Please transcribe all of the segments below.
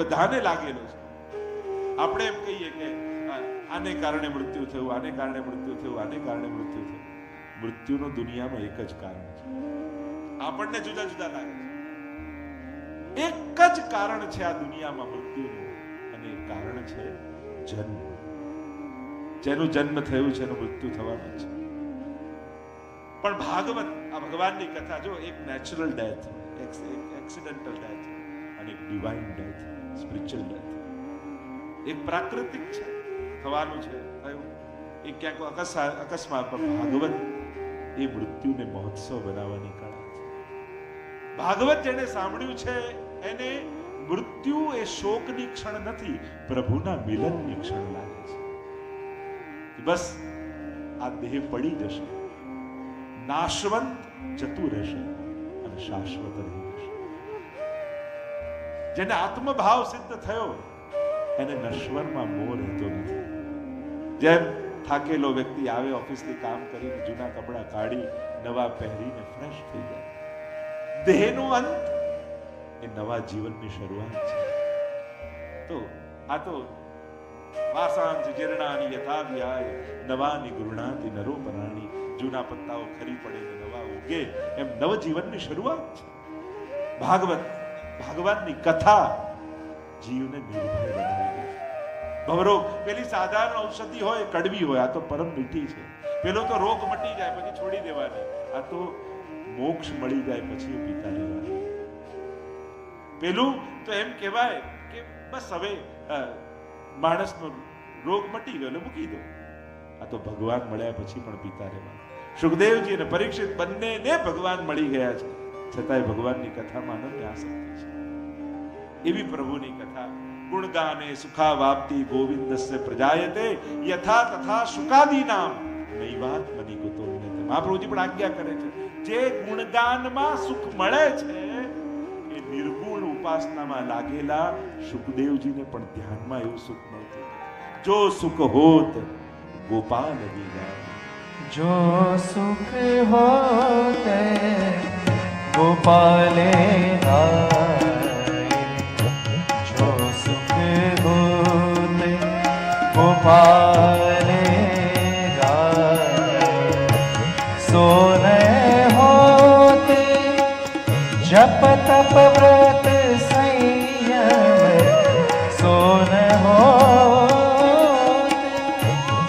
બધાને લાગેલો છે. આપણે એમ કહીએ કે આને કારણે મૃત્યુ થયું, આને કારણે મૃત્યુ થયું, આને કારણે મૃત્યુ થયું. મૃત્યુનું દુનિયામાં એક જ કારણ છે. આપણને જુદા જુદા લાગે છે. એક જ કારણ છે આ દુનિયામાં મૃત્યુનું, અને એ કારણ છે જન્મ. જેનું જન્મ થયું છે એનું મૃત્યુ થવાનું છે. પણ ભાગવત, આ ભગવાનની કથા જો, એક નેચરલ ડેથ, એક એક્સિડેન્ટલ ડેથ, અને એક ડિવાઇન ડેથ, સ્પિરિચ્યુઅલ ડેથ. એક પ્રાકૃતિક છે, થવાનું છે, થયું. એ ક્યાંક અકસ્માત. પણ ભાગવત એ મૃત્યુને મહોત્સવ બનાવવાની કળા છે. ભાગવત જેને સાંભળ્યું છે એને મૃત્યુ એ શોકની ક્ષણ નથી, પ્રભુના મિલનની ક્ષણ લાગે છે. બસ આ દેહ પડી જશે, નાશવંત જતું રહેશે અને શાશ્વત રહી જશે. જેને આત્મભાવ સિદ્ધ થયો એને નશ્વરમાં મોહ રહેતો નથી. જેમ થાકેલો વ્યક્તિ આવે ઓફિસથી કામ કરીને, જૂના કપડા કાઢી નવા પહેરીને ફ્રેશ થઈ જાય. દેહનો અંત એ નવા જીવનની શરૂઆત છે. તો આ તો વાસાંચ જીર્ણાની યથા વ્યાય નવાની ગૃણાતિ નરોપરાણી. જૂના પત્તાઓ ખરી પડે ને નવા ઉગે, એમ નવજીવનની શરૂઆત છે. ભાગવત, ભગવાનની કથા જીવને નિર્ભય બનાવે છે. ભવરોગ પેલી સાધારણ ઔષધિ હોય, કડવી હોય, આ તો પરમ મીઠી છે. પેલો તો રોગ મટી જાય પછી છોડી દેવાની, આ તો મોક્ષ મળી જાય પછી પીતા રહેવાની. પેલું તો એમ કહેવાય કે બસ હવે માણસનો રોગ મટી ગયો એટલે મૂકી દો. આ તો ભગવાન મળ્યા પછી પણ પીતા રહેવાનું. સુખદેવજી અને પરીક્ષિત બંનેને ભગવાન મળી ગયા છે, છતાંય ભગવાનની કથામાં આનંદ આસક્તિ છે. એવી પ્રભુની કથા. ગુણગાને સુખા વાપ્તિ ગોવિંદસ્ય પ્રજાયતે યથા તથા સુકાદી નામ નૈવાત્મની કુતોન્યતે. મહાપ્રભુજી પણ આજ્ઞા કરે છે, જે ગુણગાનમાં સુખ મળે છે એ નિર્ગુણ ઉપાસનામાં લાગેલા સુખદેવજીને પણ ધ્યાનમાં એવું સુખ મળતું. જો સુખ હોત ગોપાલ વિના, जो सुख होते गोपाले आए, जो सुख होते गोपाले आए, सोने होते जप तप व्रत संयम, सोने होते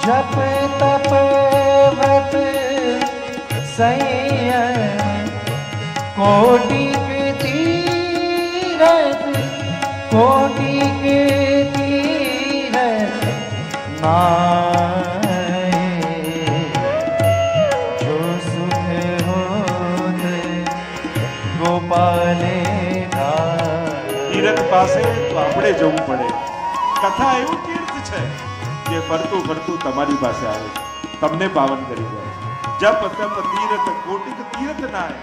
जप तप संयम, कोटिक तीरथ, कोटिक तीरथ नाए, जो सुख होते गोपाले गाए. તીરથ પાસે તો આપણે જવું પડે. કથા એવું તીર્થ છે જે ફરતું ફરતું તમારી પાસે આવે છે, તમને પાવન કરી જાય. જપ તપ તીર્થ કોટિક તીર્થ નાય.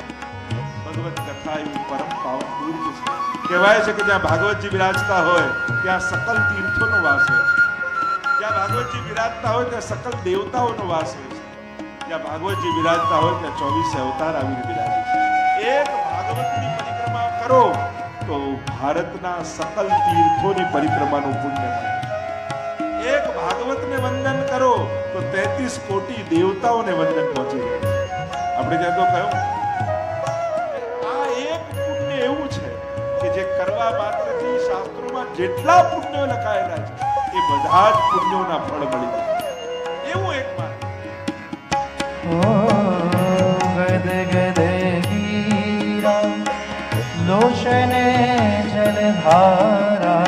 ભગવત કથા એવું પરમ પાવન તીર્થ છે. કહેવાય છે કે જ્યાં ભાગવતજી વિરાજતા હોય ત્યાં સકલ તીર્થોનો વાસ હોય છે. જ્યાં ભાગવતજી વિરાજતા હોય ત્યાં સકલ દેવતાઓનો વાસ હોય છે. જ્યાં ભાગવતજી વિરાજતા હોય ત્યાં 24 અવતાર આવીને બિરાજે છે. એક ભાગવતની પરિક્રમા કરો તો ભારતના સકલ તીર્થોની પરિક્રમાનું પુણ્ય મળે. એક ભાગવતને વંદન કરો તો 33 કોટી દેવતાઓને વંદન પહોંચી જાય. આપણે ત્યાં તો કહ્યું આ એક પુણ્ય એવું છે કે જે કરવા માત્રથી શાસ્ત્રોમાં જેટલા પુણ્યો લખાયેલા છે એ બધા જ પુણ્યોના ફળ મળી જાય. એવું એક માત્ર ગદ ગદ ગીરા લોચને જલધારા,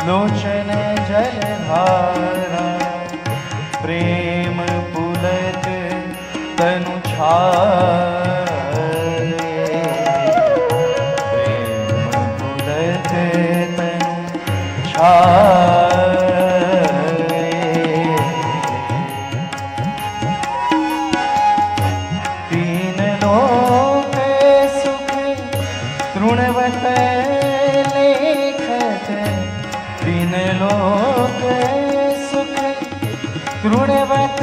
लोचन जलधारा, प्रेम पुलक तनु छाये, प्रेम पुलक तनु छाये, तीन लोक सुख तृणवत लोक सुख तृणवत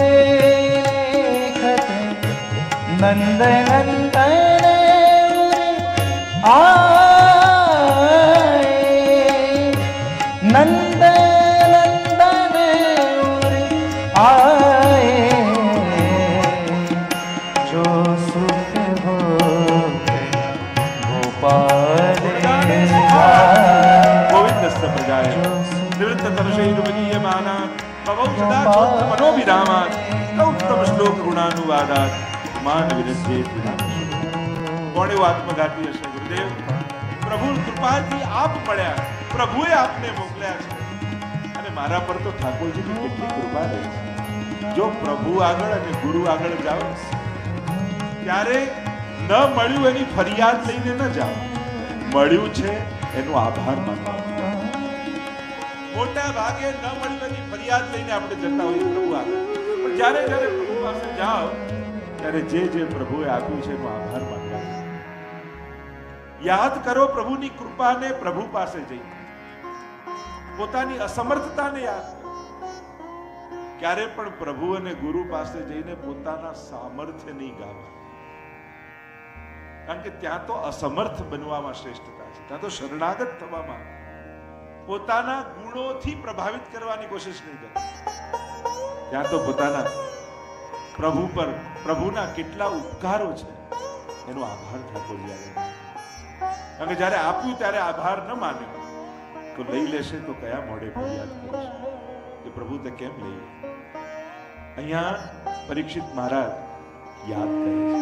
लेखत, नंद नंदन आए नंद नंदन उर आए जो सुख हो गोपाल गोविंदस्य प्रजाय निवृत्त तर्षैर्वनीयमाना भवौषधा चोत्तम मनोभिरामात् उत्तम श्लोक गुणानुवादात् मान विरज्येत विनाश। કોણ એવો આત્મઘાતી હશે? ગુરુદેવ, પ્રભુ કૃપાથી આપ મળ્યા, પ્રભુએ આપને મોકલ્યા છે અને મારા પર તો ઠાકોરજીની કેટલી કૃપા રહી છે। જો પ્રભુ આગળ અને ગુરુ આગળ જાઓ ત્યારે ન મળ્યું એની ફરિયાદ લઈને ન જાઓ, મળ્યું છે એનો આભાર માનવો। મોટા ભાગે ન મળ્યું એની ફરિયાદ લઈને આપણે જતા હોઈએ પ્રભુ આગળ, પણ જ્યારે જ્યારે પ્રભુ પાસે જાઓ ત્યારે જે પ્રભુએ આપ્યું છે એનો આભાર માનવા। યાદ કરો પ્રભુની કૃપાને, પ્રભુ પાસે જઈ પોતાની અસમર્થતાને યાદ કરો। ક્યારે પણ પ્રભુ અને ગુરુ પાસે જઈને પોતાના સામર્થ્ય નહીં ગાવા, કારણ કે ત્યાં તો અસમર્થ બનવામાં શ્રેષ્ઠતા છે, ત્યાં તો શરણાગત થવામાં, પોતાના ગુણોથી પ્રભાવિત કરવાની કોશિશ નહીં કરવી, ત્યાં તો પોતાના પ્રભુ પર પ્રભુના કેટલા ઉપકારો છે એનો આભાર ઠાકોરજી આવે। કારણ કે જ્યારે આપ્યું ત્યારે આભાર ન માને તો લઈ લેશે તો કયા મોઢે ફરિયાદ કરીશ કે પ્રભુ તે કેમ લઈ લે। અહીંયા પરીક્ષિત મહારાજ યાદ કરે છે,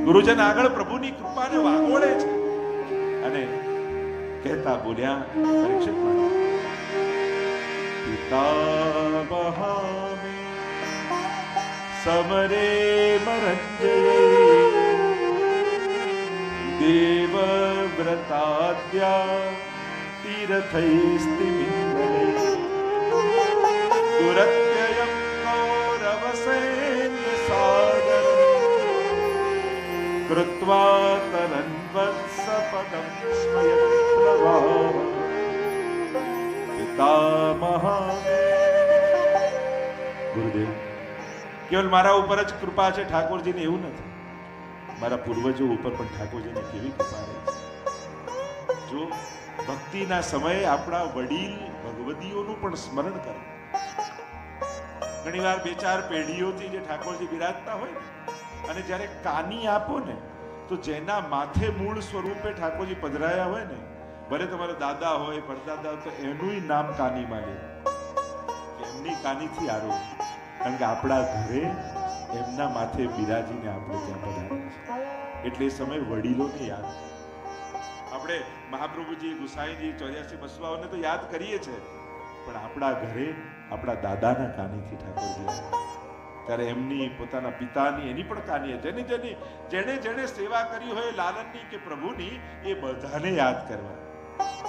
ગુરુજન આગળ પ્રભુની કૃપાને વાગોળે છે અને કહેતા બોલ્યા પરીક્ષિત મહારાજ, પિતામહ समरे मरंजये देव व्रताद्या तीर्थैस्तिमिंगले दुरत्ययं कौरवसेन सागर कृत्वा तरन्वत्सपदं स्वयं पितामह। गुरुदेव, કેવલ મારા ઉપર જ કૃપા છે ઠાકોરજીને એવું નથી, મારા પૂર્વજો ઉપર પણ ઠાકોરજીને કેવી કૃપા રહી છે। જો ભક્તિના સમયે આપણા વડીલ ભગવદીઓનું પણ સ્મરણ કરે, ઘણીવાર 2-4 પેઢીઓથી જે ઠાકોરજી બિરાજતા હોય ને, અને જ્યારે કાની આપો ને તો જેના માથે મૂળ સ્વરૂપે ઠાકોરજી પધરાયા હોય ને, ભલે તમારા દાદા હોય પરદાદા હોય, તો એનું નામ કાનીમાં લે, એમની કાનીથી આરોગ્ય, કારણ કે આપણા ઘરે એમના માથે બિરાજીને આપણે ત્યાં પધાર્યા છે। એટલે એ સમય વડીલોને યાદ, આપણે મહાપ્રભુજી, ગુસાઈજી, 84 બસવાઓને તો યાદ કરીએ છીએ, પણ આપણા ઘરે આપણા દાદાના કાનીથી ઠાકોરજી ત્યારે એમની પોતાના પિતાની એની પણ કાની, જેને જેને સેવા કરી હોય લાલનની કે પ્રભુની, એ બધાને યાદ કરવા,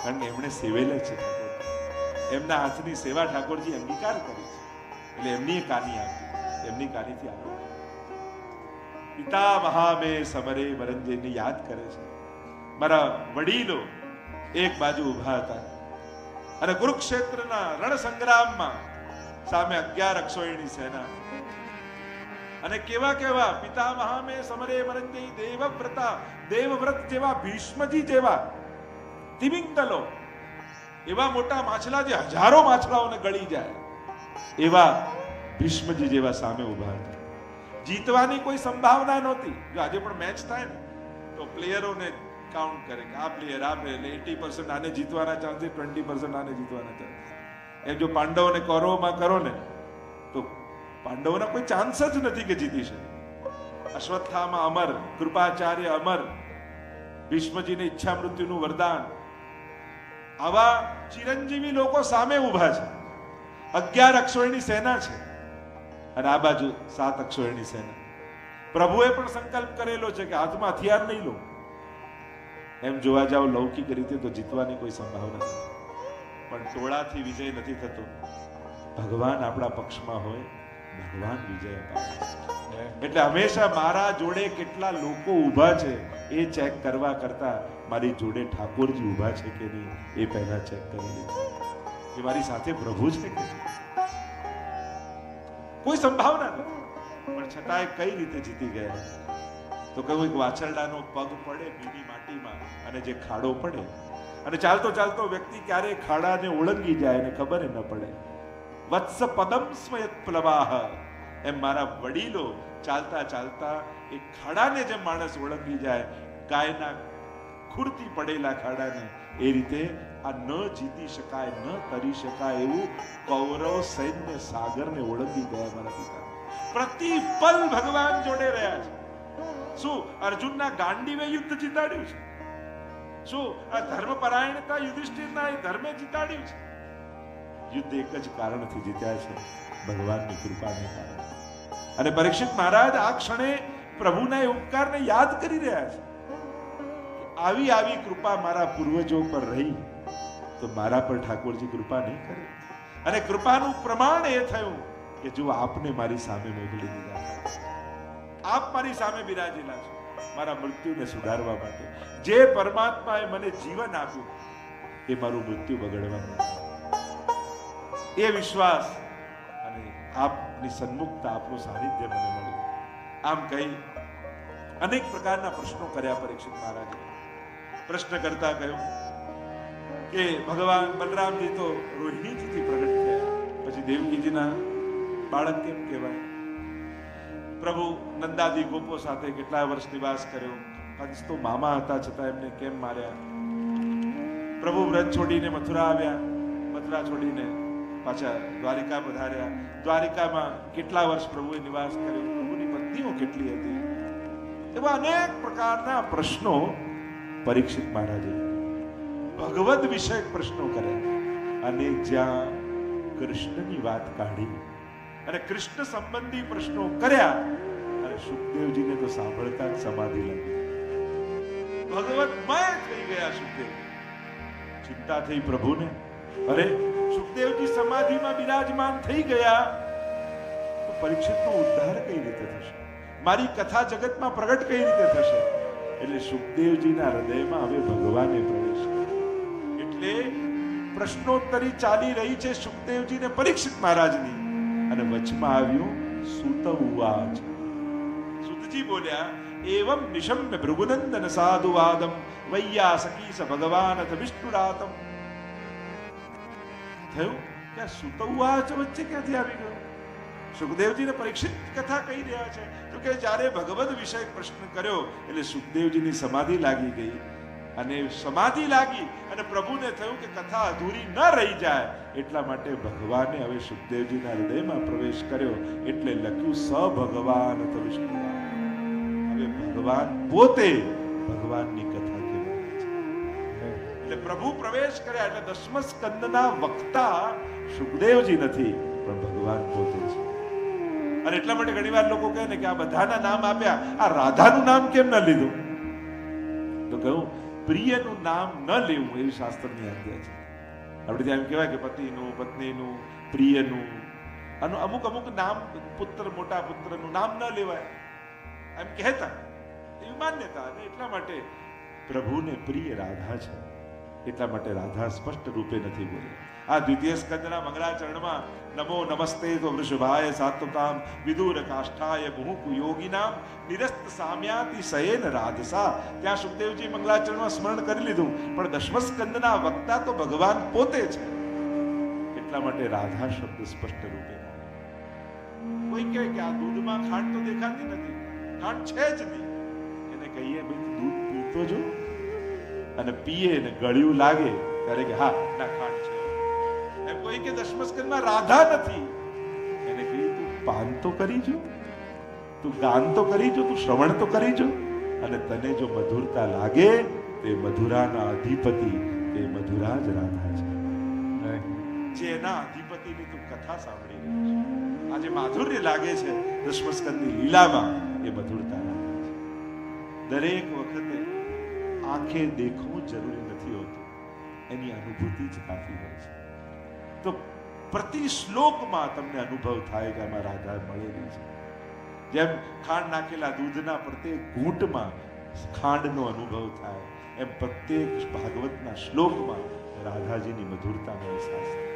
કારણ કે એમણે સેવેલા છે, એમના હાથની સેવા ઠાકોરજી અંગીકાર કરી છે, એટલે એમની કાની આપી, એમની કાનીથી આવ્યો। પિતા મહામે સમરે મરંજયને યાદ કરે છે। મારા વડીલો એક બાજુ ઉભા હતા અને કુરુક્ષેત્રના રણ સંગ્રામમાં સામે 11 અક્ષોહિણી સેના, અને કેવા પિતા મહામે સમરે મરંજય દેવવ્રત જેવા, ભીષ્મજી જેવા તિમિંગલો, એવા મોટા માછલા જે હજારો માછલાઓને ગળી જાય, એવા ભીષ્મજી જેવા સામે ઉભા હતા। જીતવાની કોઈ સંભાવના નહોતી। જો આજે પણ મેચ થાય ને તો પ્લેયરોને કાઉન્ટ કરે કે આ પ્લેયર 80% આને જીતવાના ચાન્સીસ, 20% આને જીતવાના ચાન્સીસ। એમ જો પાંડવોને કૌરવોમાં કરો ને તો પાંડવોના કોઈ ચાન્સ જ નથી કે જીતી શકે। અશ્વત્થામા અમર, કૃપાચાર્ય અમર, ભીષ્મજીને ઈચ્છા મૃત્યુનું વરદાન, આવા ચિરંજીવી લોકો સામે ઉભા છે। 11 અક્ષોહિણી સેના છે અને આ બાજુ 7 અક્ષોહિણી સેના। પ્રભુએ પણ સંકલ્પ કરેલો છે કે હાથમાં હથિયાર નહીં લો। એમ જોવા જાવ લૌકિક રીતે તો જીતવાની કોઈ સંભાવના નથી, પણ ટોળાથી વિજય નથી થતો। ભગવાન આપણા પક્ષમાં હોય, ભગવાન વિજય અપાવે। એટલે હંમેશા મારા જોડે કેટલા લોકો ઊભા છે એ ચેક કરવા કરતા મારી જોડે ઠાકોરજી ઊભા છે કે નહીં એ પહેલા ચેક કરી લે કે મારી સાથે પ્રભુ છે કે નહીં। કોઈ સંભાવના નથી, પણ છતાંય કઈ રીતે જીતી ગયા। તો કહ્યું એક વાછરડાનો પગ પડે ભીની માટીમાં અને જે ખાડો પડે અને ચાલતો ચાલતો વ્યક્તિ ક્યારે ખાડાને ઓળંગી જાય અને ખબર ન પડે. વત્સ પદમ સ્મયત પ્લવાહ, એમ મારા વડીલો ચાલતા ચાલતા એ ખાડાને જેમ માણસ ઓળંગી જાય, ગાયના ખુરતી પડેલા ખાડાને, એ રીતે આ ન જીતી શકાય, ન તરી શકાય એવું કૌરવ સૈન્ય સાગરને ઓળંગી ગયા મારા પિતા. પ્રતિપલ ભગવાન જોડે રહ્યા છે. શું અર્જુનના ગાંડીવે યુદ્ધ જીતાડ્યું છે? શું આ ધર્મપરાયણતા યુધિષ્ઠિરના એ ધર્મે જીતાડ્યું છે? યુદ્ધ એક જ કારણથી જીત્યા છે, ભગવાનની કૃપાને કારણે. અને પરીક્ષિત મહારાજ આ ક્ષણે પ્રભુના એ ઉપકારને યાદ કરી રહ્યા છે. આવી આવી કૃપા મારા પૂર્વજો પર રહી તો મારા પર ઠાકોરજી કૃપા નહીં કરે. અને કૃપાનું પ્રમાણ એ થયું કે જો આપને મારી સામે મોકલી દીધા, આપ મારી સામે બિરાજેલા છો મારા મૃત્યુને સુધારવા માટે. જે પરમાત્માએ મને જીવન આપ્યું એ મારું મૃત્યુ બગડવાનું, એ વિશ્વાસ અને આપની સન્મુખતા, આપનું સાનિધ્ય મને મળ્યું. આમ કહી અનેક પ્રકારના પ્રશ્નો કર્યા પરીક્ષિત મહારાજે. પ્રશ્ન કરતા કહ્યું કે ભગવાન બલરામજી તો રોહિણીજીથી પ્રગટ થયા, પછી દેવકીજીના બાળક કેમ કહેવાય? પ્રભુ નંદાદી ગોપો સાથે કેટલા વર્ષ નિવાસ કર્યો, કંસ તો મામા હતા છતાં એમને કેમ માર્યા? પ્રભુ વ્રત છોડીને મથુરા આવ્યા, મથુરા છોડીને પાછા દ્વારિકા પધાર્યા, દ્વારિકામાં કેટલા વર્ષ પ્રભુએ નિવાસ કર્યો, પ્રભુની પત્નીઓ કેટલી હતી? એવા અનેક પ્રકારના પ્રશ્નો પરીક્ષિત મહારાજે ભગવદ વિષયક પ્રશ્નો કર્યા. અને જ્યાં કૃષ્ણની વાત કાઢી અને કૃષ્ણ સંબંધી પ્રશ્નો કર્યા, અને સુખદેવજીને તો સાંભળતા જ સમાધિ લાગી, ભગવતમય થઈ ગયા સુખદેવ. ચિંતા થઈ પ્રભુને, અરે સુખદેવજી સમાધિમાં બિરાજમાન થઈ ગયા તો પરીક્ષિતનો ઉદ્ધાર કઈ રીતે થશે? મારી કથા જગતમાં પ્રગટ કઈ રીતે થશે? એટલે સુખદેવજીના હૃદયમાં હવે ભગવાને પ્રવેશ કર્યો. એટલે પ્રશ્નોત્તરી ચાલી રહી છે સુખદેવજીને પરીક્ષિત મહારાજની, અને વચમાં આવ્યું સૂત ઉવાચ. સૂતજી બોલ્યા, એવમ નિશમ્ય ભૃગુનંદન સાધુવાદમ વૈયાસકી સ ભગવાનથ વિષ્ણુરાતમ. થયું કે આ સૂત ઉવાચ વચ્ચે ક્યાંથી આવી ગયો? સુખદેવજીને પરીક્ષિત કથા કહી રહ્યા છે તો કે જ્યારે ભગવદ વિષય પ્રશ્ન કર્યો એટલે સુખદેવજીની સમાધિ લાગી ગઈ. અને સમાધિ લાગી અને પ્રભુને થયું કે કથા અધૂરી ન રહી જાય, એટલા માટે ભગવાને હવે સુખદેવજીના હૃદયમાં પ્રવેશ કર્યો. એટલે લખ્યું સ ભગવાન વિષ્ણુ. હવે ભગવાન પોતે ભગવાનની કથા કહેવાય છે. એટલે પ્રભુ પ્રવેશ કર્યા એટલે દસમ સ્કંદના વક્તા સુખદેવજી નથી પણ ભગવાન પોતે છે. અને એટલા માટે ઘણીવાર લોકો કહે ને કે આ બધાના નામ આપ્યા, આ રાધાનું નામ કેમ ન લીધું? તો કહ્યું પ્રિયનું નામ ન લેવું એવી શાસ્ત્રની આજ્ઞા છે. આપણે ત્યાં એમ કહેવાય કે પતિનું, પત્નીનું, પ્રિયનું, આનું અમુક અમુક નામ, પુત્ર, મોટા પુત્રનું નામ ન લેવાય એમ કહેતા, એવી માન્યતા. અને એટલા માટે પ્રભુને પ્રિય રાધા છે, એટલા માટે રાધા સ્પષ્ટ રૂપે નથી બોલી. આ દ્વિતીય સ્કંદના મંગળાચરણમાં નમો નમસ્તે તો વૃષભાય સાત્વતામ વિદુર કાષ્ઠાય મુહુકુ યોગિનામ નિરસ્ત સામ્યાતિ સયેન રાધસા. ત્યાં સુખદેવજી મંગળાચરણમાં સ્મરણ કરી લીધું, પણ દસમ સ્કંદના વક્તા તો ભગવાન પોતે છે, એટલા માટે રાધા શબ્દ સ્પષ્ટ રૂપે. કોઈ કહે કે આ દૂધમાં ખાંડ તો દેખાતી નથી, ખાંડ છે જ નહીં, એને કહીએ ભાઈ દૂધ પીતો જો, અને પીએ ને ગળ્યું લાગે ત્યારે કે હા ના ખાંડ છે. એમ કોઈ કે દસમ સ્કંદમાં રાધા નથી, એને કહ્યું તું પાન તો કરી જો, તું ગાન તો કરી જો, તું શ્રવણ તો કરી જો, અને તને જો મધુરતા લાગે તે મધુરાના અધિપતિ તે મધુરા જ રાધા છે. જેના અધિપતિની તું કથા સાંભળી રહી છે, આજે માધુર્ય લાગે છે દસમ સ્કંદની લીલામાં, એ મધુરતા લાગે છે. દરેક વખતે આંખે દેખવું જરૂરી નથી હોતું, એની અનુભૂતિ જ કાફી હોય છે. તો પ્રતિ શ્લોકમાં તમને અનુભવ થાય કે આમાં રાધા મળેલી છે. જેમ ખાંડ નાખેલા દૂધના પ્રત્યેક ઘૂંટમાં ખાંડનો અનુભવ થાય, એમ પ્રત્યેક ભાગવતના શ્લોકમાં રાધાજીની મધુરતાનો અહેસાસ થાય.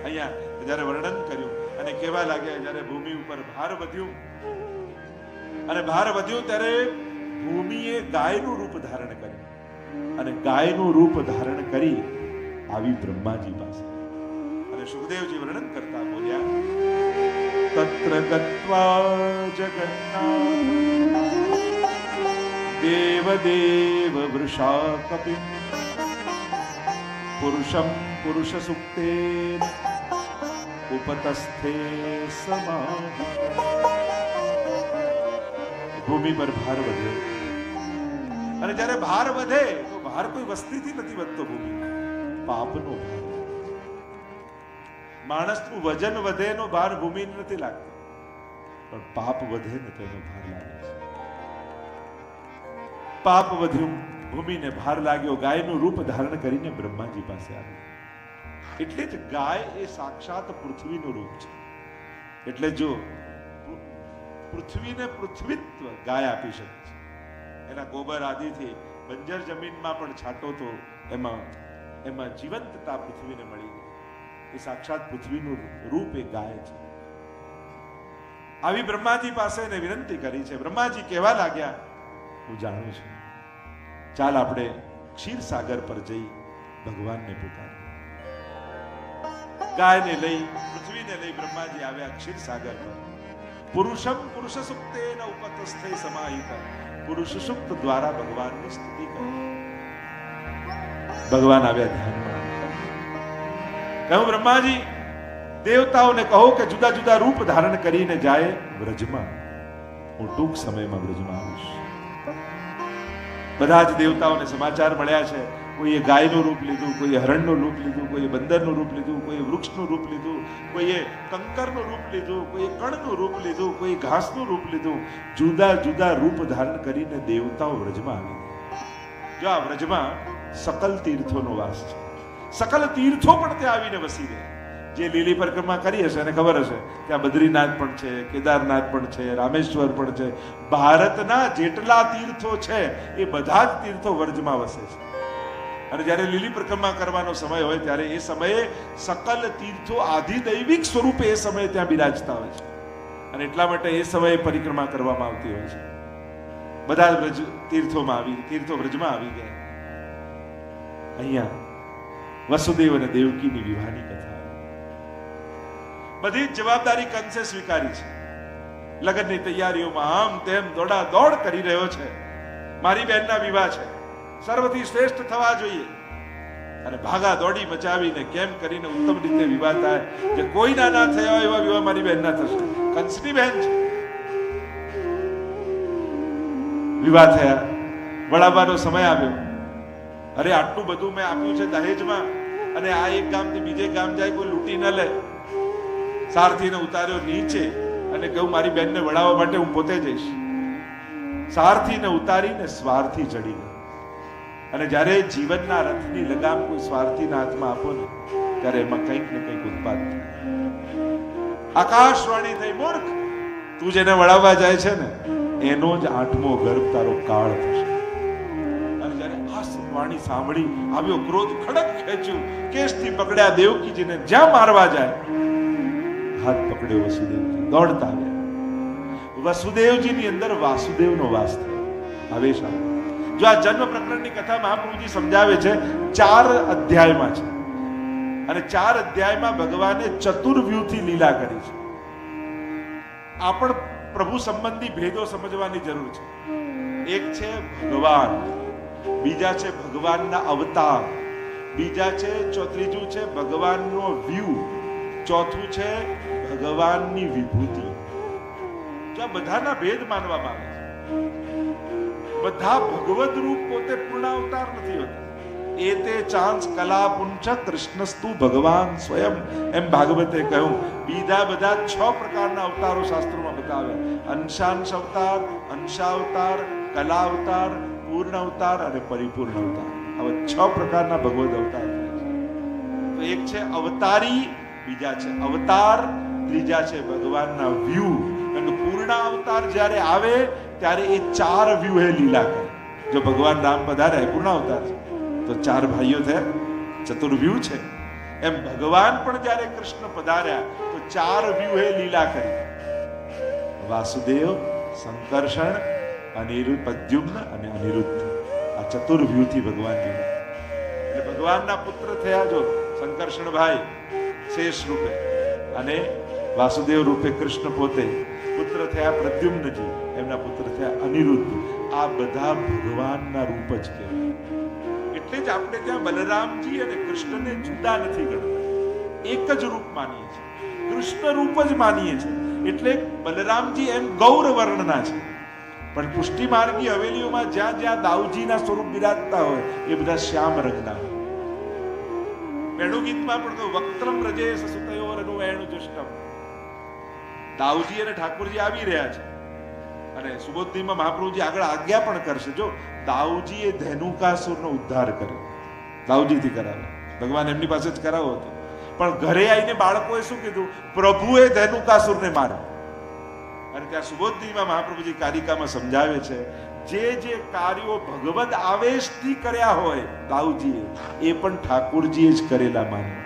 અહીંયા જ્યારે વર્ણન કર્યું અને કહેવા લાગ્યા, જ્યારે ભૂમિ ઉપર ભાર વધ્યું અને ભાર વધ્યો ત્યારે ભૂમિએ ગાયનું રૂપ ધારણ કર્યું અને ગાયનું રૂપ ધારણ કરી આવી બ્રહ્માજી પાસે. અને સુખદેવજી વર્ણન કરતા બોલ્યા, તત્ર ગત્વા જગન્નાથ દેવદેવ વૃષા કપિ પુરુષમ પુરુષ સુક્તેન ઉપતસ્થે સમાધિ. ભૂમિ પર ભાર વધ્યો અને જ્યારે ભાર વધે તો ભાર કોઈ વસ્તીથી નથી વધતો. ભૂમિ પાપનો ભાર. માણસનું વજન વધે એનો ભાર ભૂમિને નથી લાગતો, પણ પાપ વધે ને તો એનો ભાર લાગે છે. પાપ વધ્યું, ભૂમિને ભાર લાગ્યો, ગાયનું રૂપ ધારણ કરીને બ્રહ્માજી પાસે આવ્યો. એટલે જ ગાય એ સાક્ષાત પૃથ્વીનું રૂપ છે. એટલે જો પૃથ્વીને પૃથ્વીત્વ ગાય આપી શકે છે. એના ગોબર આદિથી બંજર જમીનમાં પણ છાંટો તો એમાં જીવંતતા પૃથ્વીને મળી ગઈ. એ સાક્ષાત પૃથ્વીનું રૂપ એ ગાય છે. આવી બ્રહ્માજી પાસે એને વિનંતી કરી છે. બ્રહ્માજી કહેવા લાગ્યા, હું જાણું છું, ચાલ આપણે ક્ષીરસાગર પર જઈ ભગવાનને પુકારીએ. ગાયને લઈ, પૃથ્વીને લઈ બ્રહ્માજી આવ્યા ક્ષીરસાગર પર. પુરુષમ પુરુષ સુક્તેન ઉપતસ્થે સમાહિત. પુરુષ સુક્ત દ્વારા ભગવાનની સ્તુતિ કરી. ભગવાન આવ્યા ધ્યાનમાં. કહ્યું, બ્રહ્માજી, દેવતાઓને કહો કે જુદા જુદા રૂપ ધારણ કરીને જાય વ્રજમાં. હું ટૂંક સમયમાં વ્રજમાં આવીશ. બધા જ દેવતાઓને સમાચાર મળ્યા છે. કોઈએ ગાયનું રૂપ લીધું, કોઈએ હરણનું રૂપ લીધું, કોઈએ બંદરનું રૂપ લીધું, કોઈએ વૃક્ષનું રૂપ લીધું, કોઈએ કંકરનું રૂપ લીધું, કોઈએ કણનું રૂપ લીધું, કોઈ ઘાસનું રૂપ લીધું. જુદા જુદા રૂપ ધારણ કરીને દેવતાઓ વ્રજમાં આવી ગયા. જો આ વ્રજમાં સકલ તીર્થોનો વાસ છે. સકલ તીર્થો પણ ત્યાં આવીને વસી ગયા. જે લીલી પરિક્રમા કરી હશે એને ખબર હશે, ત્યાં બદ્રીનાથ પણ છે, કેદારનાથ પણ છે, રામેશ્વર પણ છે. ભારતના જેટલા તીર્થો છે એ બધા જ તીર્થો વ્રજમાં વસે છે. અને જ્યારે લીલી પરિક્રમા કરવાનો સમય હોય ત્યારે એ સમયે સકલ તીર્થો આધિદૈવિક સ્વરૂપે એ સમયે ત્યાં બિરાજતા હોય છે. અને એટલા માટે એ સમયે પરિક્રમા કરવામાં આવતી હોય છે. બધા વ્રજ તીર્થો વ્રજમાં આવી ગયા. અહીંયા વસુદેવ અને દેવકીની વિવાહની કથા. બધી જ જવાબદારી કંસે સ્વીકારી છે. લગ્નની તૈયારીઓમાં આમ તેમ દોડા દોડ કરી રહ્યો છે. મારી બહેનના વિવાહ છે, સર્વથી શ્રેષ્ઠ થવા જોઈએ. અને ભાગા દોડી મચાવીને કેમ કરીને ઉત્તમ રીતે વિવાહ થાય, જે કોઈના ના થયા હોય એવા વિવાહ મારી બહેનના થશે. કંસની બહેન છે. વિવાહ થયા, વળાવવાનો સમય આવ્યો. અરે આટલું બધું મેં આપ્યું છે દહેજમાં, અને આ એક ગામથી બીજે ગામ જાય, કોઈ લૂંટી ન લે. સારથીને ઉતાર્યો નીચે અને કહ્યું, મારી બહેનને વળાવવા માટે હું પોતે જઈશ. સારથીને ઉતારીને સ્વાર્થી ચડી ગયો. અને જ્યારે જીવનના રથની લગામ કોઈ સ્વાર્થીના હાથમાં આપો ને, ત્યારે એમાં કંઈક ને કંઈક ઉત્પાદ થાય. આકાશવાણી થઈ, મૂર્ખ, તું જેને વળાવવા જાય છે ને એનો જ 8મો ગર્ભ તારો કાળ થશે. અને જ્યારે આ વાણી સાંભળી આવ્યો ક્રોધ, ખડક ખેંચ્યું, કેસથી પકડ્યા દેવકીજીને. જ્યાં મારવા જાય હાથ પકડ્યો વસુદેવજી, દોડતા આવ્યા. વસુદેવજીની અંદર વાસુદેવનો વાસ થયો. આવેશ આવ્યો. જો આ જન્મ પ્રકરણની કથા મહાપ્રભુજી સમજાવે છે 4 અધ્યાયમાં છે. અને 4 અધ્યાયમાં ભગવાને ચતુર્વ્યુહથી લીલા કરી છે. આ પણ પ્રભુ સંબંધી ભેદો સમજવાની જરૂર છે. એક છે ભગવાન, બીજા છે ભગવાનના અવતાર, ત્રીજું છે ભગવાનનો વ્યૂ, ચોથું છે ભગવાનની વિભૂતિ. જો આ બધાના ભેદ માનવામાં આવે છે. બધા ભગવદ રૂપ પોતે પૂર્ણ અવતાર નથી હોતા. એતે ચાંસ કલા પુંચ કૃષ્ણસ્તુ ભગવાન સ્વયં, એમ ભાગવતે કહ્યું. બીજા બધા 6 પ્રકારના અવતારો શાસ્ત્રોમાં બતાવ્યા. અંશાંશ અવતાર, અંશાવતાર, કલા અવતાર, પૂર્ણ અવતાર અને પરિપૂર્ણ અવતાર. આવા 6 પ્રકારના ભગવદ અવતાર છે. તો એક છે અવતારી, બીજા છે અવતાર, ત્રીજા છે ભગવાનના વ્યૂ. કારણ કે પૂર્ણ અવતાર જ્યારે આવે ત્યારે એ 4 વ્યૂ હે લીલા કરે. જો ભગવાન રામ પધાર્યા પૂર્ણ અવતાર છે, તો 4 ભાઈઓ થયા, ચતુર્વ્યૂહ છે. એમ ભગવાન પણ જ્યારે કૃષ્ણ પધાર્યા તો 4 વ્યૂહે લીલા કરી. વાસુદેવ સંકર્ષણ, અનિરુદ્ધ, પ્રદ્યુમ્ન અને અનિરુદ્ધ, આ ચતુર્વ્યુહથી ભગવાન લીલા. એટલે ભગવાનના પુત્ર થયા જો સંકર્ષણભાઈ શેષ રૂપે, અને વાસુદેવ રૂપે કૃષ્ણ પોતે પુત્ર થયા પ્રદ્યુમ્નજી, એમના પુત્ર થયા અનિરુદ્ધ. આ બધા ભગવાનના રૂપ જ કહેવાય. એટલે જ આપણે ત્યાં બલરામજી અને કૃષ્ણને જુદા નથી ગણતા, એક જ રૂપ માનીએ છીએ, કૃષ્ણ રૂપ જ માનીએ છીએ. એટલે બલરામજી એમ ગૌર વર્ણના છે, પણ પુષ્ટિ માર્ગી હવેલીઓમાં જ્યાં જ્યાં દાઉજીના સ્વરૂપ બિરાજતા હોય એ બધા શ્યામ રંગના હોય. વેણુ ગીતમાં પણ વક્ત્રમ રજેશ સુતયોરનુ વેણુ જુષ્ટમ. દાઉજી અને ઠાકોરજી આવી રહ્યા છે, અને સુબોધનીમાં મહાપ્રભુજી આગળ આજ્ઞા પણ કરશે. જો દાઉજીએ ધેનુકાસુરનો ઉદ્ધાર કર્યો, દાઉજીથી કરાવે, ભગવાન એમની પાસે જ કરાવો હતો. પણ ઘરે આવીને બાળકોએ શું કીધું? પ્રભુએ ધેનુકાસુરને માર્યો. અને ત્યાં સુબોધનીમાં મહાપ્રભુજી કારિકામાં સમજાવે છે, જે જે કાર્યો ભગવદ આવેશથી કર્યા હોય દાઉજીએ, એ પણ ઠાકોરજીએ જ કરેલા માન્યા.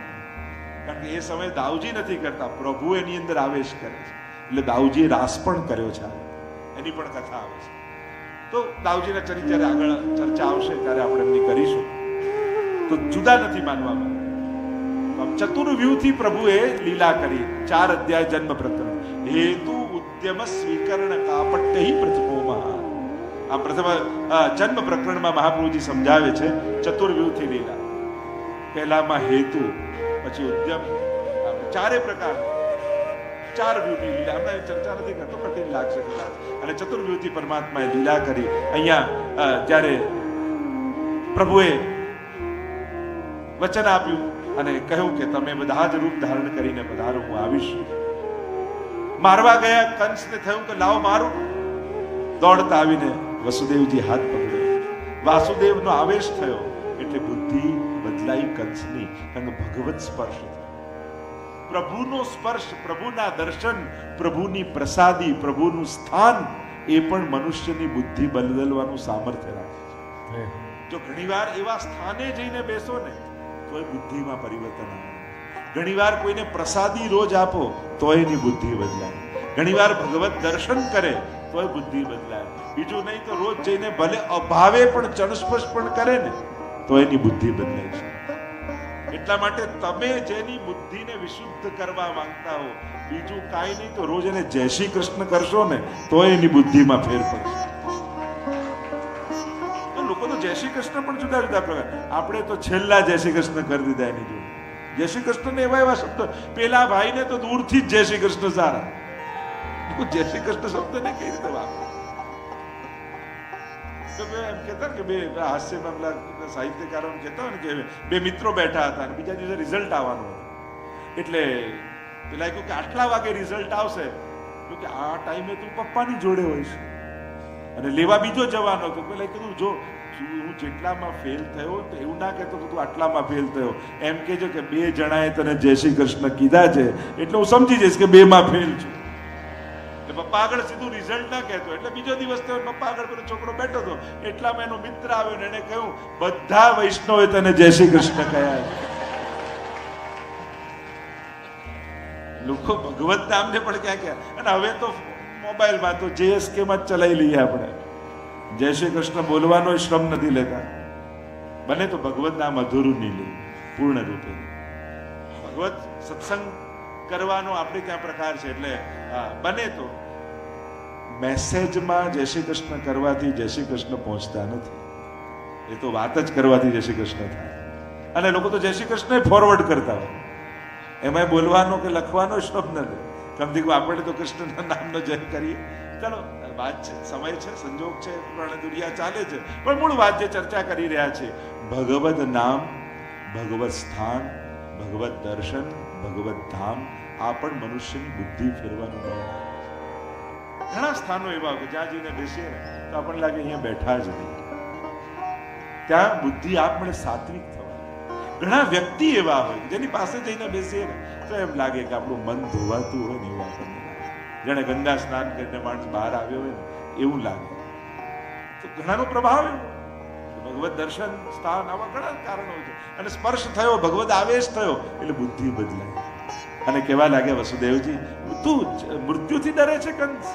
કારણ કે એ સમયે દાઉજી નથી કરતા, પ્રભુ એની અંદર આવેશ કરે છે. એટલે દાઉજીએ રાસ પણ કર્યો છે, એની પણ કથા આવે છે. તો દાઉજીના ચરિત્ર જ્યારે આગળ ચર્ચા આવશે ત્યારે આપણે એમની કરીશું. તો જુદા નથી માનવામાં. ચતુર્વ્યુહથી પ્રભુએ લીલા કરી. 4 અધ્યાય જન્મ પ્રકરણ. હેતુ ઉદ્યમ સ્વીકરણ કાપટ્ય પ્રથમોમાં. આ પ્રથમ જન્મ પ્રકરણમાં મહાપ્રભુજી સમજાવે છે ચતુર્વ્યુહથી લીલા. પહેલામાં હેતુ, પછી ઉદ્યમ, ચારે પ્રકાર, 4 વ્યુહની લીલા. હમણાં ચર્ચા નથી કરતો, કઠિન લાગશે કદાચ. અને ચતુર્વ્યુહથી પરમાત્માએ લીલા કરી. અહીંયા જ્યારે પ્રભુએ વચન આપ્યું અને કહ્યું કે તમે બધા જ રૂપ ધારણ કરીને પધારો, હું આવીશ. મારવા ગયા કંસને થયું કે લાવો મારું. દોડતા આવીને વસુદેવજી હાથ પકડ્યો. વાસુદેવનો આવેશ થયો એટલે બુદ્ધિ બદલાઈ કંસની. કારણ કે ભગવત સ્પર્શ, પ્રભુનો સ્પર્શ, પ્રભુના દર્શન, પ્રભુની પ્રસાદી, પ્રભુનું સ્થાન, એ પણ મનુષ્યની બુદ્ધિ બદલવાનું સામર્થ્ય રાખે છે. જો ઘણીવાર એવા સ્થાને જઈને બેસો ને તો એ બુદ્ધિમાં પરિવર્તન આવે. ઘણીવાર કોઈને પ્રસાદી રોજ આપો તો એની બુદ્ધિ બદલાય. ઘણીવાર ભગવત દર્શન કરે તો એ બુદ્ધિ બદલાય. બીજું નહીં તો રોજ જઈને ભલે અભાવે પણ ચણસ્પર્શ પણ કરે ને તો એની બુદ્ધિ બદલાય છે. એટલા માટે તમે જેની બુદ્ધિને વિશુદ્ધ કરવા માંગતા હો, બીજું કાંઈ નહીં તો રોજ એને જય શ્રી કૃષ્ણ કરશો ને તો એની બુદ્ધિમાં ફેર પડશે. લોકો તો જય શ્રી કૃષ્ણ પણ જુદા જુદા પ્રકાર. આપણે તો છેલ્લા જય શ્રી કૃષ્ણ કરી દીધા એની જોડે. જય શ્રી કૃષ્ણ ને એવા શબ્દ, પેલા ભાઈને તો દૂરથી જ જય શ્રી કૃષ્ણ સારા. જય શ્રી કૃષ્ણ શબ્દને કઈ રીતે વાપરે? એમ કહેતા કે બે હાસ્યમાં પેલા સાહિત્યકારો કહેતા હોય ને કે બે મિત્રો બેઠા હતા અને બીજા દિવસે રિઝલ્ટ આવવાનું હતું. એટલે પેલા કહ્યું કે આટલા વાગે રિઝલ્ટ આવશે, કે આ ટાઈમે તું પપ્પાની જોડે હોઈશ અને લેવા બીજો જવાનો હતો. પેલા કીધું જો હું જેટલામાં ફેલ થયો તો એવું ના કહેતો તું આટલામાં ફેલ થયો, એમ કહેજો કે 2 જણાએ તને જય શ્રી કૃષ્ણ કીધા છે એટલે હું સમજી જઈશ કે 2માં ફેલ છું. પપ્પા આગળ સીધું રિઝલ્ટ ના કહેતો. એટલે બીજો દિવસ થયો, પપ્પા આગળ પેલો છોકરો બેઠો હતો, એટલામાં એનો મિત્ર આવ્યો ને એને કહ્યું બધા વૈષ્ણવે તને જય શ્રી કૃષ્ણ કહ્યા. લોકો ભગવત નામને પણ ક્યાં ક્યાં. અને હવે તો મોબાઈલમાં તો JSK માં જ ચલાવી લઈએ આપણે. જય શ્રી કૃષ્ણ બોલવાનો શ્રમ નથી લેતા. બને તો ભગવત નામ અધૂરું નહીં લે, પૂર્ણ રૂપે. ભગવત સત્સંગ કરવાનો આપણે ત્યાં પ્રકાર છે. એટલે બને તો મેસેજમાં જય શ્રી કૃષ્ણ કરવાથી જય શ્રી કૃષ્ણ પહોંચતા નથી. એ તો વાત જ કરવાથી જય શ્રી કૃષ્ણ થાય. અને લોકો તો જય શ્રી કૃષ્ણ ફોરવર્ડ કરતા હોય, એમાં બોલવાનો કે લખવાનો શ્રમ નથી. કમથી આપણે તો કૃષ્ણના નામનો જય કરીએ. ચાલો વાત છે, સમય છે, સંજોગ છે, પણ દુનિયા ચાલે છે. પણ મૂળ વાત જે ચર્ચા કરી રહ્યા છે, ભગવદ નામ, ભગવત સ્થાન, ભગવત દર્શન, ભગવત ધામ, આ પણ મનુષ્યની બુદ્ધિ ફેરવાનું બળ. ઘણા સ્થાનો એવા કે જ્યાં જઈને બેસીએ ને તો આપણને લાગે અહીંયા બેઠા જ નહીં. ત્યાં બુદ્ધિ આપણે સાત્વિક થવા. ઘણા વ્યક્તિ એવા હોય જેની પાસે જઈને બેસીએ ને તો એમ લાગે કે આપણું મન ધોવાતું હોય ને એવું આપણને લાગે. જાણે ગંગા સ્નાન કરીને માણસ બહાર આવ્યો હોય ને એવું લાગે. તો ઘણાનો પ્રભાવ એવો. ભગવત દર્શન, સ્થાન, આવા ઘણા કારણો છે. અને સ્પર્શ થયો, ભગવત આવેશ થયો એટલે બુદ્ધિ બદલાય. અને કેવા લાગે વસુદેવજી, તું મૃત્યુથી ડરે છે કંસ?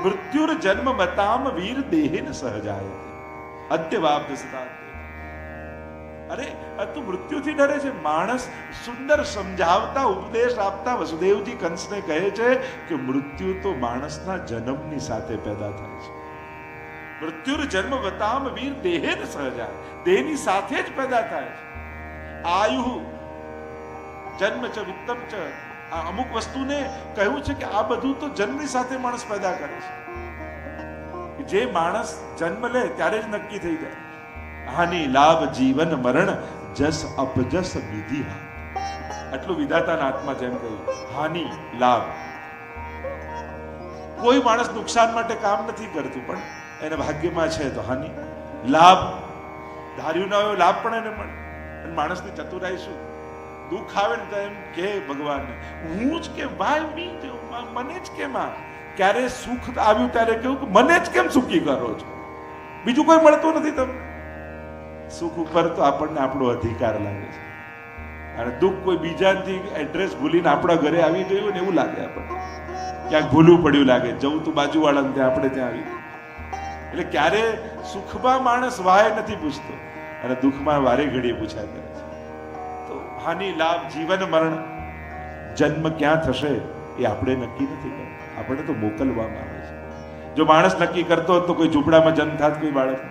મૃત્યુર જન્મ મતામ વીર દેહેન સહજાય અદ્યવાબ્દ સદા. અરે તું મૃત્યુથી ડરે છે? માણસ સુંદર સમજાવતા ઉપદેશ આપતા વસુદેવજી કંસને કહે છે કે મૃત્યુ તો માણસના જન્મની સાથે પેદા થાય છે. મૃત્યુર જન્મ વતામ વીર દેહેન સહજાય, દેહની સાથે જ પેદા થાય છે. આયુ જન્મ ચ વિત્તમ ચ, આ અમુક વસ્તુને કહ્યું છે કે આ બધું તો જન્મની સાથે માણસ પેદા કરે છે. જે માણસ જન્મ લે ત્યારે જ નક્કી થઈ જાય. હાનિ લાભ જીવન મરણ જસ અપજસ વિધિ. આટલું વિધાતાના હાથમાં જેમ કહ્યું, હાનિ લાભ. કોઈ માણસ નુકસાન માટે કામ નથી કરતું, પણ એને ભાગ્યમાં છે તો હાનિ. લાભ ધાર્યું ના હોય લાભ પણ એને મળે. અને માણસની ચતુરાઈ શું? દુઃખ આવે ને તો એમ કે ભગવાનને, હું જ કેમ ભાઈ મી મને જ કેમ? ક્યારે સુખ આવ્યું ત્યારે કહ્યું કે મને જ કેમ સુખી કરો છો? બીજું કોઈ મળતું નથી તમને. સુખ ઉપર તો આપણને આપણો અધિકાર લાગે છે, અને દુઃખ કોઈ બીજાથી એડ્રેસ ભૂલીને આપણા ઘરે આવી ગયું ને એવું લાગે. આપણને ક્યાંક ભૂલું પડ્યું લાગે, જવું તું બાજુવાળાને ત્યાં, આપણે ત્યાં આવી ગયું. એટલે ક્યારે સુખમાં માણસ વાય નથી પૂછતો, અને દુઃખમાં વારે ઘડીએ પૂછ્યા કરે છે. તો હાનિ લાભ જીવન મરણ, જન્મ ક્યાં થશે એ આપણે નક્કી નથી કરતા, આપણે તો મોકલવામાં આવે છે. જો માણસ નક્કી કરતો હોત તો કોઈ ઝૂંપડામાં જન્મ થાત કોઈ બાળક.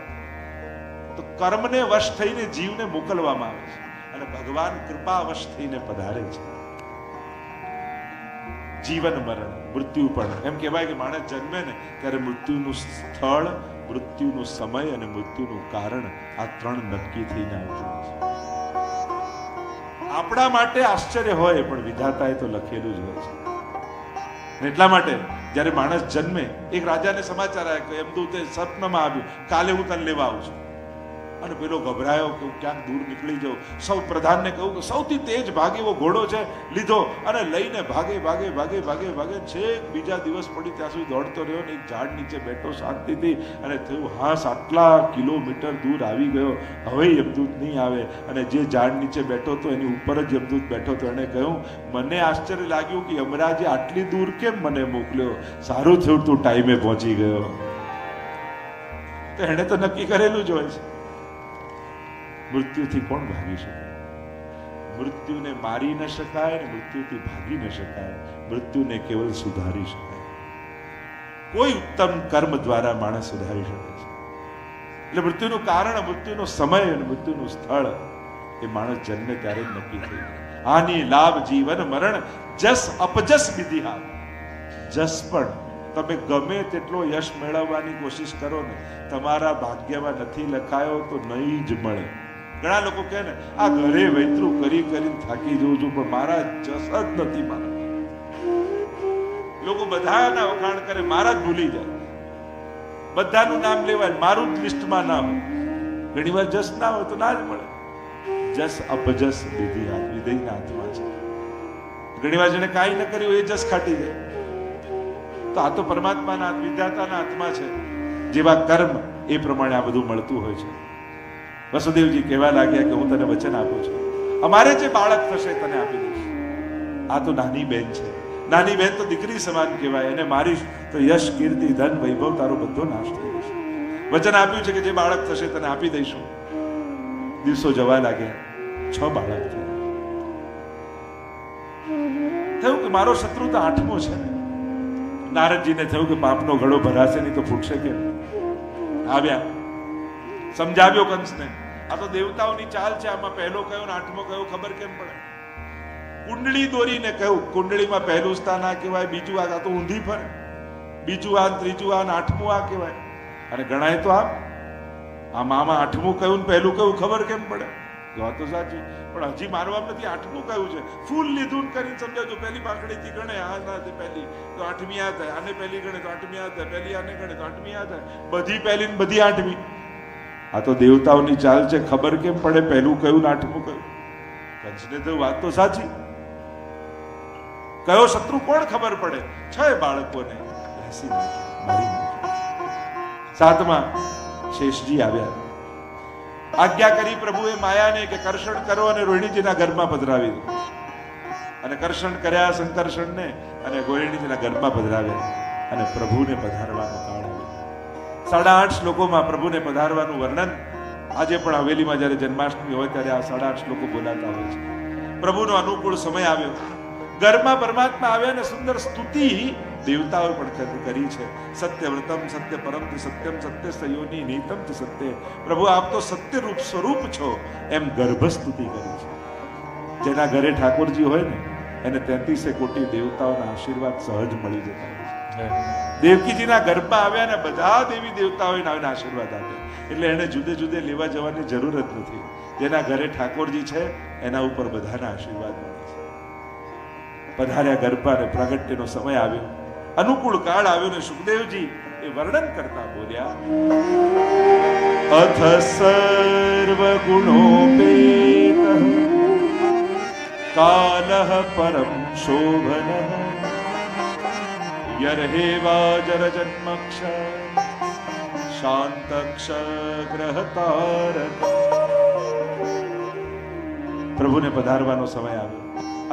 તો કર્મને વશ થઈને જીવને મોકલવામાં આવે છે, અને ભગવાન કૃપા વશ થઈને પધારે છે. જીવન મરણ મૃત્યુ પણ એમ કહેવાય કે માણસ જન્મે ને ત્યારે મૃત્યુનું સ્થળ, મૃત્યુનો સમય અને મૃત્યુનું કારણ આ ત્રણ નક્કી થઈને આવતું હોય છે. આપણા માટે આશ્ચર્ય હોય, પણ વિધાતાએ તો લખેલું જ હોય છે. એટલા માટે જ્યારે માણસ જન્મે, એક રાજાને સમાચાર આવ્યા કે યમદૂતે સપનામાં આવ્યું, કાલે હું તને લેવા આવું છું. અને પેલો ગભરાયો કે હું ક્યાંક દૂર નીકળી જાઉં. સૌ પ્રધાનને કહ્યું કે સૌથી તેજ ભાગે એવો ઘોડો છે, લીધો અને લઈને ભાગે ભાગે ભાગે ભાગે ભાગે છેક બીજા દિવસ પડી ત્યાં સુધી દોડતો રહ્યો ને એક ઝાડ નીચે બેઠો શાંતિથી. અને થયું હાસ આટલા કિલોમીટર દૂર આવી ગયો, હવે યમદૂત નહીં આવે. અને જે ઝાડ નીચે બેઠો હતો એની ઉપર જ યમદૂત બેઠો હતો. એણે કહ્યું, મને આશ્ચર્ય લાગ્યું કે યમરાજે આટલી દૂર કેમ મને મોકલ્યો, સારું થયું તું ટાઈમે પહોંચી ગયો. તો એણે તો નક્કી કરેલું જ હોય છે. મૃત્યુથી કોણ ભાગી શકે? મૃત્યુને મારી ન શકાય, મૃત્યુથી ભાગી ન શકાય. મૃત્યુને કેવલ સુધારી શકાય. કોઈ ઉત્તમ કર્મ દ્વારા માણસ સુધારી શકે છે. એટલે મૃત્યુનું કારણ, મૃત્યુનો સમય અને મૃત્યુનું સ્થળ એ માણસ જન્મે ત્યારે જ નક્કી થઈ જાય. હાનિ લાભ જીવન મરણ જસ અપજસ વિધિ. જસ પણ તમે ગમે તેટલો યશ મેળવવાની કોશિશ કરો ને, તમારા ભાગ્યમાં નથી લખાયો તો નહીં જ મળે. ઘણા લોકો કહે ને, આ ઘરે વૈતરું કરી કરીને થાકી જઉં છું, પણ મારા જસ જ નથી. મારા લોકો બધાના વખાણ કરે, મારા જ ભૂલી જાય. બધાનું નામ લેવાય, મારું જ લિસ્ટમાં નામ. ઘણી વાર જસ ના હોય તો ના જ મળે. જસ અપજસ વિધિ વિધિના હાથમાં છે. ઘણી વાર જેને કાંઈ ન કર્યું એ જસ ખાટી જાય. તો આ તો પરમાત્માના વિધાતાના હાથમાં છે. જેવા કર્મ એ પ્રમાણે આ બધું મળતું હોય છે. વસુદેવજી કહેવા લાગ્યા કે હું તને વચન આપું છું, અમારે જે બાળક થશે તને આપી દઈશ. આ તો નાની બેન છે. નાની બેન તો દીકરી સમાન કહેવાય. એને મારીશ તો યશ કીર્તિ ધન વૈભવ તારો બધો નાશ થઈ જશે. વચન આપ્યું છે કે જે બાળક થશે તને આપી દઈશું. દિવસો જવા લાગ્યા, 6 બાળક થયા. થયું કે મારો શત્રુ તો 8મો છે. નારદજીને થયું કે પાપનો ઘડો ભરાશે નહીં તો ફૂટશે કેમ? આવ્યા, સમજાવ્યો કંસને, આ તો દેવતાઓની ચાલ છે. આમાં પહેલો કયો ને 8મો કયો ખબર કેમ પડે? કુંડળી દોરીને કહ્યું, કુંડળીમાં પહેલું સ્થાન આ કહેવાય, બીજું આ તો ઊંધી ફરે, બીજું આ, ત્રીજું આ, 8મું આ કહેવાય. અને ગણાય તો આમાં 8મું કયું ને પહેલું કયું ખબર કેમ પડે? વાત તો સાચી, પણ હજી મારવા નથી. 8મું કયું છે? ફૂલ લીધું કરીને સમજાવજો. પહેલી પાંખડીથી ગણે, આ નથી પહેલી તો 8મી આ થાય, આને પહેલી ગણે તો 8મી આ થાય, પહેલી આને ગણે તો 8મી આ થાય, બધી પહેલી ને બધી 8મી. આ તો દેવતાઓની ચાલ છે. ખબર કેમ પડે પહેલું કયું ને 8મું કયું? કંસને તો વાત તો સાચી. કયો શત્રુ કોણ ખબર પડે? 6 બાળકોને બેસી નાખ્યા, મારી નાખ્યા. 7મા શેષજી આવ્યા. આજ્ઞા કરી પ્રભુએ માયાને કે કર્ષણ કરો અને રોહિણીજીના ઘરમાં પધરાવી દો. અને કર્ષણ કર્યા સંકર્ષણને, અને રોહિણીજીના ઘરમાં પધરાવ્યા. અને પ્રભુને પધારવાનો કાળ આવ્યો. 8.5 શ્લોકોમાં પ્રભુને પધારવાનું વર્ણન. આજે પણ હવેલીમાં જ્યારે જન્માષ્ટમી હોય ત્યારે આ 8.5 શ્લોકો બોલાતા હોય છે. પ્રભુનો અનુકૂળ સમય આવ્યો. ઘરમાં પરમાત્મા આવ્યા અને સુંદર સ્તુતિ દેવતાઓએ પણ કરી છે. સત્યવ્રતમ સત્ય પરમ સત્યમ સત્ય સયોની નીતમ સત્ય. પ્રભુ આપ તો સત્ય રૂપ સ્વરૂપ છો એમ ગર્ભ સ્તુતિ કરી છે. જેના ઘરે ઠાકોરજી હોય ને એને 33 કોટી દેવતાઓના આશીર્વાદ સહજ મળી જતા હોય છે. દેવકીજીના ગર્ભમાં આવ્યા ને બધા દેવી દેવતાઓએ આવીને આશીર્વાદ આપ્યા. એટલે એને જુદે જુદે લેવા જવાની જરૂર જ નથી. જેના ઘરે ઠાકોરજી છે એના ઉપર બધાના આશીર્વાદ મળે છે. પધાર્યા ગર્ભા અને પ્રાગટ્યનો સમય આવ્યો, અનુકૂળ કાળ આવ્યો ને સુખદેવજી એ વર્ણન કરતા બોલ્યા, અથ સર્વ ગુણોપેત કાલઃ પરમ શોભન યર્હેવાજર જન્મક્ષ શાંતક્ષ ગ્રહતારક. પ્રભુને પધારવાનો સમય આવ્યો.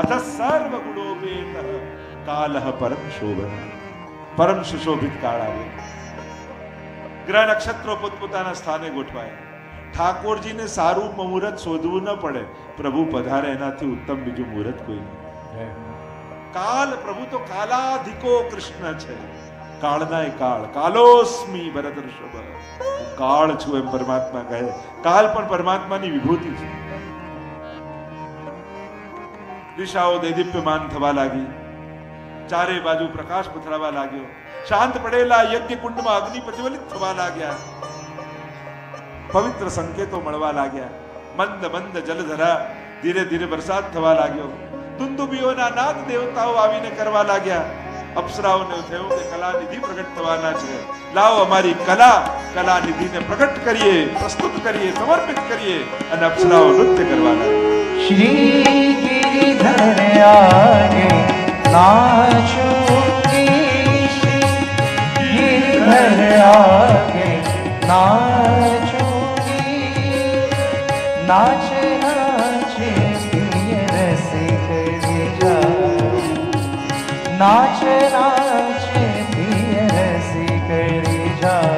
અથ સર્વ ગુણોપેત કાલઃ પરમ શોભન. પરમ સુશોભિત કાળ આવ્યો. ગ્રહ નક્ષત્રો પોતપોતાના સ્થાને ગોઠવાયા. ઠાકોરજીને સારું મુહૂર્ત શોધવું ન પડે. પ્રભુ પધારે એનાથી ઉત્તમ બીજું મુહૂર્ત કોઈ નહીં. કાલ, પ્રભુ તો કાલાધિકો કૃષ્ણ છે. કાળના એ કાળ. કાલોસ્મી ભરતર્ષભ. કાળ છું એમ પરમાત્મા કહે. કાલ પણ પરમાત્માની વિભૂતિ છે. દિશાઓ દૈદીપ્યમાન થવા લાગી. ચારે બાજુ પ્રકાશ પથરાવા લાગ્યો. શાંત પડેલા યજ્ઞ કુંડમાં અગ્નિ પ્રજ્વલિત થવા લાગ્યા. પવિત્ર સંકેતો મળવા લાગ્યા. મંદ મંદ જલધરા ધીરે ધીરે વરસાદ થવા લાગ્યો. દુંદુબીઓના નાદ દેવતાઓ આવીને કરવા લાગ્યા. અપ્સરાઓને થયું કે કલાનિધિ પ્રગટ થવાના છે. લાવો અમારી કલાનિધિને પ્રગટ કરીએ, પ્રસ્તુત કરીએ, સમર્પિત કરીએ. અને અપ્સરાઓ નૃત્ય કરવા લાગી. શ્રી ગિરિધર આગે નાચુંગી, શ્રી ગિરિધર આગે નાચુંગી. નાચ નાચે પ્રિય રસિક વિજા, નાચ નાચે પ્રિય રસિક વિજા.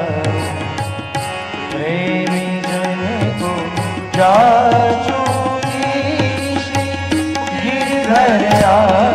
પ્રેમી જન કો જાચુંગી, શ્રી ગિરિધર આગે